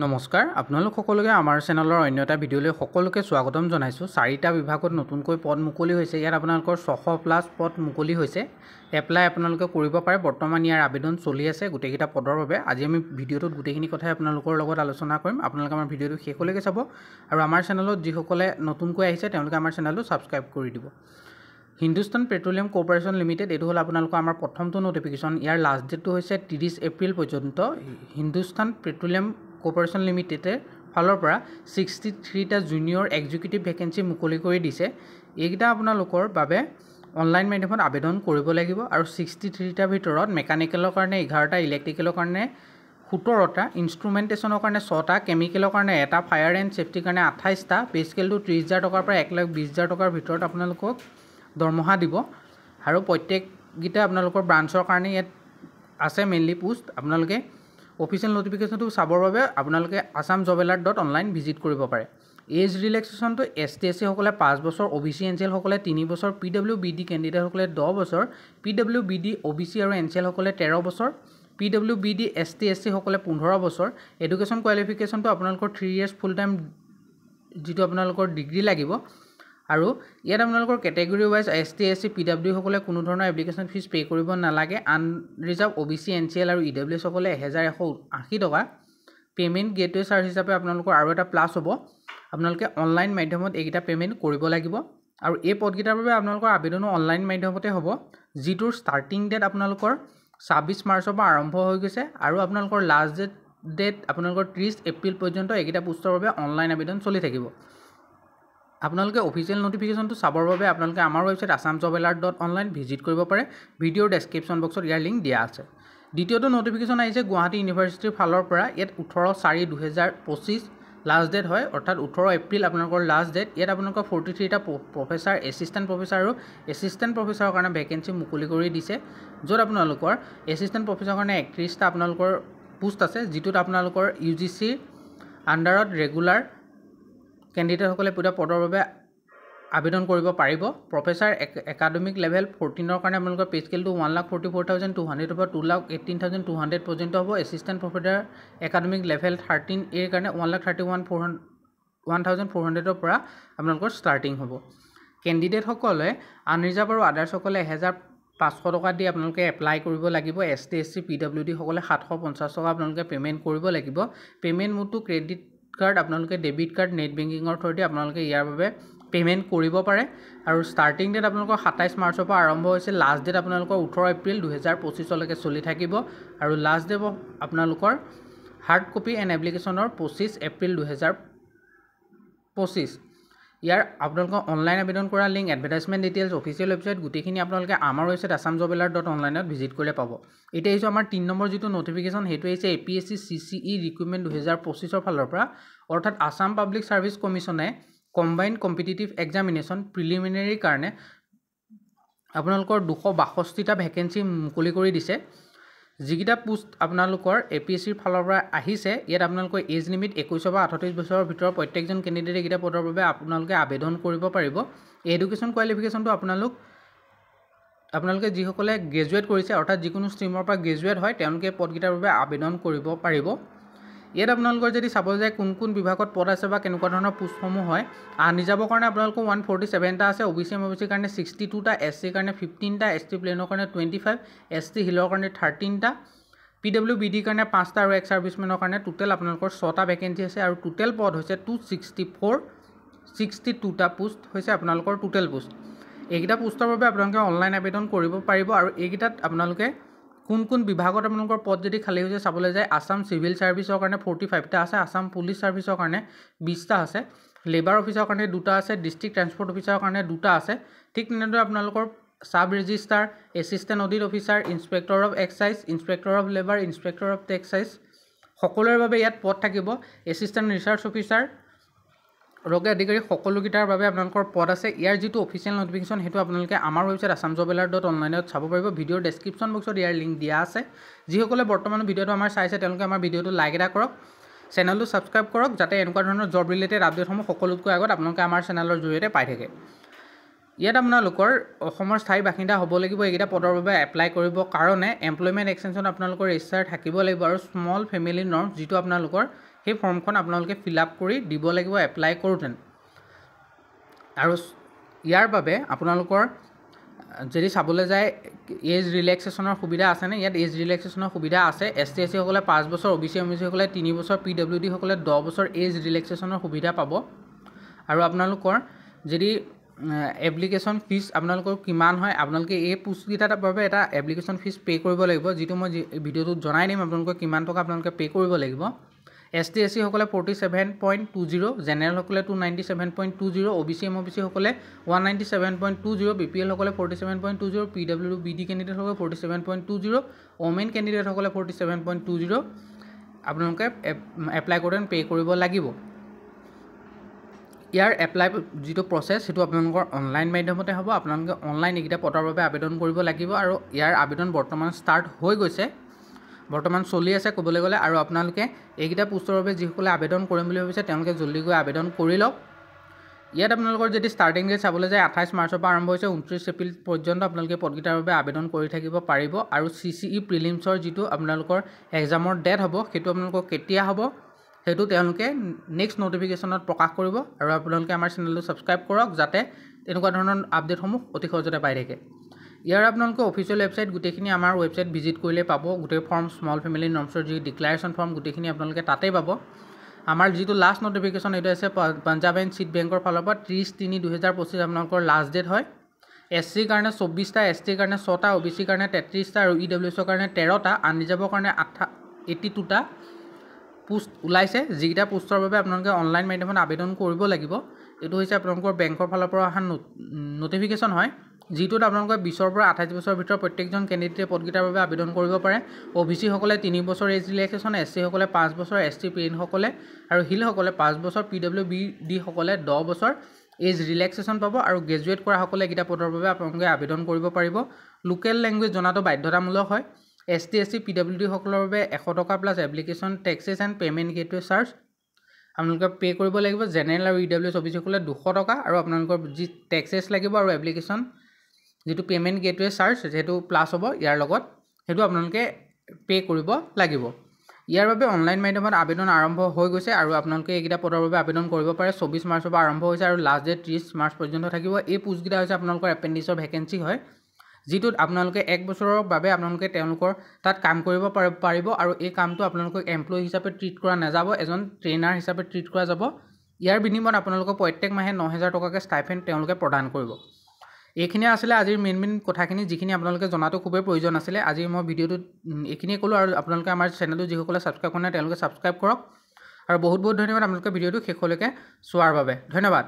নমস্কাৰ আপোনালোক সকলোকে আমাৰ চেনেলৰ অন্য এটা ভিডিঅ'লৈ সকলোকে স্বাগতম জনাইছোঁ। 4টা বিভাগত নতুনকৈ পদ মুকলি হৈছে। ইয়াত আপোনালোকৰ 600+ পদ মুকলি হৈছে। এপ্লাই আপোনালোকে কৰিব পাৰে। বৰ্তমান ইয়াৰ আবেদন চলি আছে গোটেইকেইটা পদৰ বাবে। আজি আমি ভিডিঅ'টোত গোটেইখিনি কথাই আপোনালোকৰ লগত আলোচনা কৰিম। আপোনালোকে আমাৰ ভিডিঅ'টো শেষলৈকে চাব আৰু আমাৰ চেনেলত যিসকলে নতুনকৈ আহিছে তেওঁলোকে আমাৰ চেনেলটো ছাবস্ক্ৰাইব কৰি দিব। হিন্দুস্তান পেট্ৰলিয়াম কৰ্পোৰেশ্যন লিমিটেড এইটো হ'ল আপোনালোকৰ আমাৰ প্ৰথমটো নটিফিকেশ্যন। ইয়াৰ লাষ্ট ডেটটো হৈছে 30 এপ্ৰিল পৰ্যন্ত। হিন্দুস্তান পেট্ৰলিয়াম কৰ্পোৰেশ্যন লিমিটেডৰ ফালৰ পৰা 63টা জুনিয়ৰ এক্সিকিউটিভ ভেকেঞ্চি মুকলি কৰি দিছে। এইকেইটা আপোনালোকৰ বাবে অনলাইন মাধ্যমত আবেদন কৰিব লাগিব আৰু 63টাৰ ভিতৰত মেকানিকেলৰ কাৰণে 11টা, ইলেক্ট্ৰিকেলৰ কাৰণে 17টা, ইনষ্ট্ৰুমেণ্টেশ্যনৰ কাৰণে 6টা, কেমিকেলৰ কাৰণে 1টা, ফায়াৰ এণ্ড ছেফটিৰ কাৰণে 28টা, পে স্কেলটো 30,000 টকাৰ পৰা 1,20,000 টকাৰ ভিতৰত আপোনালোকক দৰমহা দিব আৰু প্ৰত্যেককেইটা আপোনালোকৰ ব্ৰাঞ্চৰ কাৰণে ইয়াত আছে মেইনলি পোষ্ট। আপোনালোকে অফিচিয়েল নটিফিকেশ্যনটো চাবৰ বাবে আপোনালোকে assamjobalert.online ভিজিট কৰিব পাৰে। এজ ৰিলেক্সেশ্যনটো ST/SC সকলে 5 বছৰ, OBC NCL সকলে 3 বছৰ, PWBD কেণ্ডিডেট সকলে 10 বছৰ, PWBD OBC আৰু NCL সকলে 13 বছৰ, PWBD ST/SC সকলে 15 বছৰ। এডুকেশ্যন কোৱালিফিকেশ্যনটো আপোনালোকৰ 3 years ফুল টাইম যিটো আপোনালোকৰ ডিগ্ৰী লাগিব আৰু ইয়াত আপোনালোকৰ কেটেগৰী ৱাইজ ST/SC PWD সকলে কোনো ধৰণৰ এপ্লিকেশ্যন ফিজ পে' কৰিব নালাগে। আনৰিজাৰ্ভ OBC NCL আৰু EWS সকলে 1,180 টকা পে'মেণ্ট গেটৱে চাৰ্জ হিচাপে আপোনালোকৰ আৰু এটা প্লাছ হ'ব। আপোনালোকে অনলাইন মাধ্যমত এইকেইটা পে'মেণ্ট কৰিব লাগিব আৰু এই পদকেইটাৰ বাবে আপোনালোকৰ আবেদনো অনলাইন মাধ্যমতে হ'ব, যিটোৰ ষ্টাৰ্টিং ডেট আপোনালোকৰ 26 মাৰ্চৰ পৰা আৰম্ভ হৈ গৈছে আৰু আপোনালোকৰ লাষ্ট ডেট আপোনালোকৰ 30 এপ্ৰিল পৰ্যন্ত এইকেইটা পোষ্টৰ বাবে অনলাইন আবেদন চলি থাকিব। আপোনালোকে অফিচিয়েল নটিফিকেশ্যনটো চাবৰ বাবে আপোনালোকে আমাৰ ৱেবছাইট assamjobalert.online ভিজিট কৰিব পাৰে। ভিডিঅ'ৰ ডেছক্ৰিপশ্যন বক্সত ইয়াৰ লিংক দিয়া আছে। দ্বিতীয়টো নটিফিকেশ্যন আহিছে গুৱাহাটী ইউনিভাৰ্চিটিৰ ফালৰ পৰা। ইয়াত 18/4/2025 লাষ্ট ডেট হয়, অৰ্থাৎ 18 এপ্ৰিল আপোনালোকৰ লাষ্ট ডেট। ইয়াত আপোনালোকৰ 43টা প্ৰফেচাৰ, এছিষ্টেণ্ট প্ৰফেচাৰ আৰু এছিষ্টেণ্ট প্ৰফেচাৰৰ কাৰণে ভেকেঞ্চি মুকলি কৰি দিছে, য'ত আপোনালোকৰ এছিষ্টেণ্ট প্ৰফেচাৰৰ কাৰণে 31টা আপোনালোকৰ পোষ্ট আছে, যিটোত আপোনালোকৰ UGCৰ আণ্ডাৰত ৰেগুলাৰ কেণ্ডিডেটসকলে পুৰা পদৰ বাবে আবেদন কৰিব পাৰিব। প্ৰফেচাৰ একাডেমিক লেভেল 14ৰ কাৰণে আপোনালোকৰ পে স্কেলটো 1,44,200 পৰা 2,18,200 পৰ্যন্ত হ'ব। Assistant professor academic level 13A কাৰণে 1,31,400 পৰা আপোনালোকৰ ষ্টাৰ্টিং হ'ব। কেণ্ডিডেটসকলে আনৰিজাৰ্ভ আৰু আদাৰ্ছসকলে 1,500 টকা দি আপোনালোকে এপ্লাই কৰিব লাগিব। ST/SC PWD সকলে 750 টকা আপোনালোকে পে'মেণ্ট কৰিব লাগিব। পে'মেণ্ট মোডটো ক্ৰেডিট কাৰ্ড, আপোনালোকে ডেবিট কাৰ্ড, নেট বেংকিঙৰ থ্ৰুদি আপোনালোকে ইয়াৰ বাবে পে'মেণ্ট কৰিব পাৰে আৰু ষ্টাৰ্টিং ডেট আপোনালোকৰ 27 মাৰ্চৰ পৰা আৰম্ভ হৈছে। লাষ্ট ডেট আপোনালোকৰ 18 এপ্ৰিল 2025লৈকে চলি থাকিব আৰু লাষ্ট ডেট আপোনালোকৰ হাৰ্ড কপি এণ্ড এপ্লিকেশ্যনৰ 25 এপ্ৰিল 2025। ইয়াৰ আপোনালোকৰ অনলাইন আবেদন কৰা link, advertisement details, official website গোটেইখিনি আপোনালোকে আমাৰ ৱেবছাইট assamjobalert.online ভিজিট কৰিলে পাব। এতিয়া আহিছোঁ আমাৰ 3 নম্বৰ যিটো নটিফিকেশ্যন, সেইটো হৈছে APSC CCE ৰিক্ৰুটমেণ্ট 2025ৰ ফালৰ পৰা, অৰ্থাৎ আছাম পাব্লিক ছাৰ্ভিচ কমিশ্যনে কম্বাইণ্ড কম্পিটিটিভ এক্সামিনেশ্যন প্ৰিলিমিনেৰীৰ কাৰণে আপোনালোকৰ 262টা ভেকেঞ্চি মুকলি কৰি দিছে। যিকেইটা পোষ্ট আপোনালোকৰ APSCৰ ফালৰ পৰা আহিছে, ইয়াত আপোনালোকৰ এজ লিমিট 21 পৰা 38 বছৰৰ ভিতৰত প্ৰত্যেকজন কেণ্ডিডেটে এইকেইটা পদৰ বাবে আপোনালোকে আবেদন কৰিব পাৰিব। এডুকেশ্যন কোৱালিফিকেশ্যনটো আপোনালোকে যিসকলে গ্ৰেজুৱেট কৰিছে, অৰ্থাৎ যিকোনো ষ্ট্ৰীমৰ পৰা গ্ৰেজুৱেট হয়, তেওঁলোকে পদকেইটাৰ বাবে আবেদন কৰিব পাৰিব। ইয়াত আপোনালোকৰ যদি চাব যায় কোন কোন বিভাগত পদ আছে বা কেনেকুৱা ধৰণৰ পোষ্টসমূহ হয়, আনৰিজাৰ্ভৰ কাৰণে আপোনালোকৰ 147টা আছে, OBC MOBCৰ কাৰণে 62টা, SCৰ কাৰণে 15টা, ST প্লেনৰ কাৰণে 25, ST হিলৰ কাৰণে 13টা, PWBDৰ কাৰণে 5টা আৰু এক্স ছাৰ্ভিচমেনৰ কাৰণে টোটেল আপোনালোকৰ 6টা ভেকেঞ্চি আছে আৰু টোটেল পদ হৈছে 264,62টা পোষ্ট হৈছে আপোনালোকৰ টোটেল পোষ্ট। এইকেইটা পোষ্টৰ বাবে আপোনালোকে অনলাইন আবেদন কৰিব পাৰিব আৰু এইকেইটাত আপোনালোকে কোন কোন বিভাগত আপোনালোকৰ পদ যদি খালী হৈছে চাবলৈ যায়, আছাম চিভিল ছাৰ্ভিচৰ কাৰণে 45টা আছে, আছাম পুলিচ ছাৰ্ভিচৰ কাৰণে 20টা আছে, লেবাৰ অফিচৰ কাৰণে 2টা আছে, ডিষ্ট্ৰিক্ট ট্ৰান্সপৰ্ট অফিচাৰৰ কাৰণে 2টা আছে। ঠিক তেনেদৰে আপোনালোকৰ sub registrar, assistant audit officer, inspector of excise, inspector of labour, inspector of taxes সকলোৰে বাবে ইয়াত পদ থাকিব। এছিষ্টেণ্ট ৰিচাৰ্চ অফিচাৰ ৰোগে আধিকাৰী সকলোকেইটাৰ বাবে আপোনালোকৰ পদ আছে। ইয়াৰ যিটো অফিচিয়েল নটিফিকেশ্যন সেইটো আপোনালোকে আমাৰ ৱেবছাইট assamjobalert.online চাব পাৰিব। ভিডিঅ'ৰ ডেছক্ৰিপশ্যন বক্সত ইয়াৰ লিংক দিয়া আছে। যিসকলে বৰ্তমান ভিডিঅ'টো আমাৰ চাইছে তেওঁলোকে আমাৰ ভিডিঅ'টো লাইক এটা কৰক, চেনেলটো ছাবস্ক্ৰাইব কৰক, যাতে এনেকুৱা ধৰণৰ জব ৰিলেটেড আপডেটসমূহ সকলোতকৈ আগত আপোনালোকে আমাৰ চেনেলৰ জৰিয়তে পাই থাকে। ইয়াত আপোনালোকৰ অসমৰ স্থায়ী বাসিন্দা হ'ব লাগিব। এইকেইটা পদৰ বাবে এপ্লাই কৰিব কাৰণে এমপ্লয়মেণ্ট এক্সটেনশ্যন আপোনালোকৰ ৰেজিষ্টাৰ থাকিব লাগিব আৰু স্মল ফেমিলি নৰ্ম যিটো আপোনালোকৰ সেই ফৰ্মখন আপোনালোকে ফিল আপ কৰি দিব লাগিব এপ্লাই কৰোঁতে। আৰু ইয়াৰ বাবে আপোনালোকৰ যদি চাবলৈ যায় এজ ৰিলেক্সেশ্যনৰ সুবিধা আছেনে, ইয়াত এজ ৰিলেক্সেশ্যনৰ সুবিধা আছে। ST SC সকলে 5 বছৰ, OBC MBC সকলে 3 বছৰ, PWD সকলে 10 বছৰ এজ ৰিলেক্সেশ্যনৰ সুবিধা পাব। আৰু আপোনালোকৰ যদি এপ্লিকেশ্যন ফিজ আপোনালোকৰ কিমান হয়, আপোনালোকে এই পোষ্টকেইটাৰ বাবে এটা এপ্লিকেশ্যন ফিজ পে' কৰিব লাগিব, যিটো মই ভিডিঅ'টোত জনাই দিম আপোনালোকক কিমান টকা আপোনালোকে পে' কৰিব লাগিব। ST SC সকলে 47.20, জেনেৰেল সকলে 297.20, OBC MBC সকলে 197.20, BPL সকলে 47.20, PWD কেণ্ডিডেট সকলে 47.20, ওমেন কেণ্ডিডেট সকলে 47.20 আপোনালোকে এপ্লাই কৰোঁতে পে' কৰিব লাগিব। ইয়াৰ এপ্লাই যিটো প্ৰচেছ সেইটো আপোনালোকৰ অনলাইন মাধ্যমতে হ'ব। আপোনালোকে অনলাইন এইকেইটা পদৰ বাবে আবেদন কৰিব লাগিব আৰু ইয়াৰ আবেদন বৰ্তমান ষ্টাৰ্ট হৈ গৈছে, বৰ্তমান চলি আছে ক'বলৈ গ'লে। আৰু আপোনালোকে এইকেইটা পোষ্টৰ বাবে যিসকলে আবেদন কৰিম বুলি ভাবিছে তেওঁলোকে জল্দি গৈ আবেদন কৰি লওক। ইয়াত আপোনালোকৰ যদি ষ্টাৰ্টিং ডেট চাবলৈ যায় 28 মাৰ্চৰ পৰা আৰম্ভ হৈছে, 29 এপ্ৰিল পৰ্যন্ত আপোনালোকে পদকেইটাৰ বাবে আবেদন কৰি থাকিব পাৰিব। আৰু CCE প্ৰিলিমছৰ যিটো আপোনালোকৰ এক্সামৰ ডেট হ'ব সেইটো আপোনালোকৰ কেতিয়া হ'ব সেইটো তেওঁলোকে নেক্সট নটিফিকেশ্যনত প্ৰকাশ কৰিব। আৰু আপোনালোকে আমাৰ চেনেলটো ছাবস্ক্ৰাইব কৰক যাতে তেনেকুৱা ধৰণৰ আপডেটসমূহ অতি সহজতে পাই থাকে। ইয়াৰ আপোনালোকে অফিচিয়েল ৱেবছাইট গোটেইখিনি আমাৰ ৱেবছাইট ভিজিট কৰিলে পাব। গোটেই ফৰ্ম, স্মল ফেমিলি নৰ্মছৰ যি ডিক্লাৰেশ্যন ফৰ্ম গোটেইখিনি আপোনালোকে তাতেই পাব। আমাৰ যিটো লাষ্ট নটিফিকেশ্যন এইটো আছে পাঞ্জাৱ এণ্ড চিট বেংকৰ ফালৰ পৰা 30/3/2025 আপোনালোকৰ লাষ্ট ডেট হয়। SC কাৰণে 24টা, ST কাৰণে 6টা, OBC কাৰণে 33টা আৰু EWS কাৰণে 13টা, আনৰিজাৰ্ভৰ কাৰণে 82টা পোষ্ট ওলাইছে। যিকেইটা পোষ্টৰ বাবে আপোনালোকে অনলাইন মাধ্যমত আবেদন কৰিব লাগিব। এইটো হৈছে আপোনালোকৰ বেংকৰ ফালৰ পৰা অহা নটিফিকেশ্যন হয়, যিটোত আপোনালোকে 20ৰ পৰা 28 বছৰৰ ভিতৰত প্ৰত্যেকজন কেণ্ডিডেটে পদকেইটাৰ বাবে আবেদন কৰিব পাৰে। OBC সকলে 3 বছৰ এজ ৰিলেক্সেশ্যন, SC সকলে 5 বছৰ, ST PN সকলে আৰু হিল সকলে 5 বছৰ, PWD সকলে 10 বছৰ এজ ৰিলেক্সেশ্যন পাব। আৰু গ্ৰেজুৱেট কৰা সকলে এইকেইটা পদৰ বাবে আপোনালোকে আবেদন কৰিব পাৰিব। লোকেল লেংগুৱেজ জনাটো বাধ্যতামূলক হয়। ST SC PWD সকলৰ বাবে 100 টকা plus application taxes and payment gateway charge আপোনালোকে পে' কৰিব লাগিব। জেনেৰেল আৰু EWS OBC সকলে 200 টকা আৰু আপোনালোকৰ যি টেক্সেছ লাগিব আৰু এপ্লিকেশ্যন যিটো পে'মেণ্ট গেটৱে চাৰ্জ সেইটো প্লাছ হ'ব ইয়াৰ লগত, সেইটো আপোনালোকে পে' কৰিব লাগিব। ইয়াৰ বাবে অনলাইন মাধ্যমত আবেদন আৰম্ভ হৈ গৈছে আৰু আপোনালোকে এইকেইটা পদৰ বাবে আবেদন কৰিব পাৰে। 24 মাৰ্চৰ পৰা আৰম্ভ হৈছে আৰু লাষ্ট ডেট 30 মাৰ্চ পৰ্যন্ত থাকিব। এই পোষ্টকেইটা হৈছে আপোনালোকৰ এপেণ্ডিক্সৰ ভেকেঞ্চি হয়, যিটোত আপোনালোকে 1 বছৰৰ বাবে আপোনালোকে তেওঁলোকৰ তাত কাম কৰিব পাৰিব। আৰু এই কামটো আপোনালোকক এমপ্লয়ী হিচাপে ট্ৰিট কৰা নাযাব, এজন ট্ৰেইনাৰ হিচাপে ট্ৰিট কৰা যাব। ইয়াৰ বিনিময়ত আপোনালোকক প্ৰত্যেক মাহে 9000 টকাকৈ ষ্টাইপেণ্ড তেওঁলোকে প্ৰদান কৰিব। এইখিনিয়ে আছিলে আজিৰ মেইন কথাখিনি, যিখিনি আপোনালোকে জনাটো খুবেই প্ৰয়োজন আছিলে। আজি মই ভিডিঅ'টোত এইখিনিয়ে ক'লোঁ আৰু আপোনালোকে আমাৰ চেনেলটো যিসকলে ছাবস্ক্ৰাইব কৰা নাই তেওঁলোকে ছাবস্ক্ৰাইব কৰক। আৰু বহুত বহুত ধন্যবাদ আপোনালোকে ভিডিঅ'টো শেষলৈকে চোৱাৰ বাবে। ধন্যবাদ।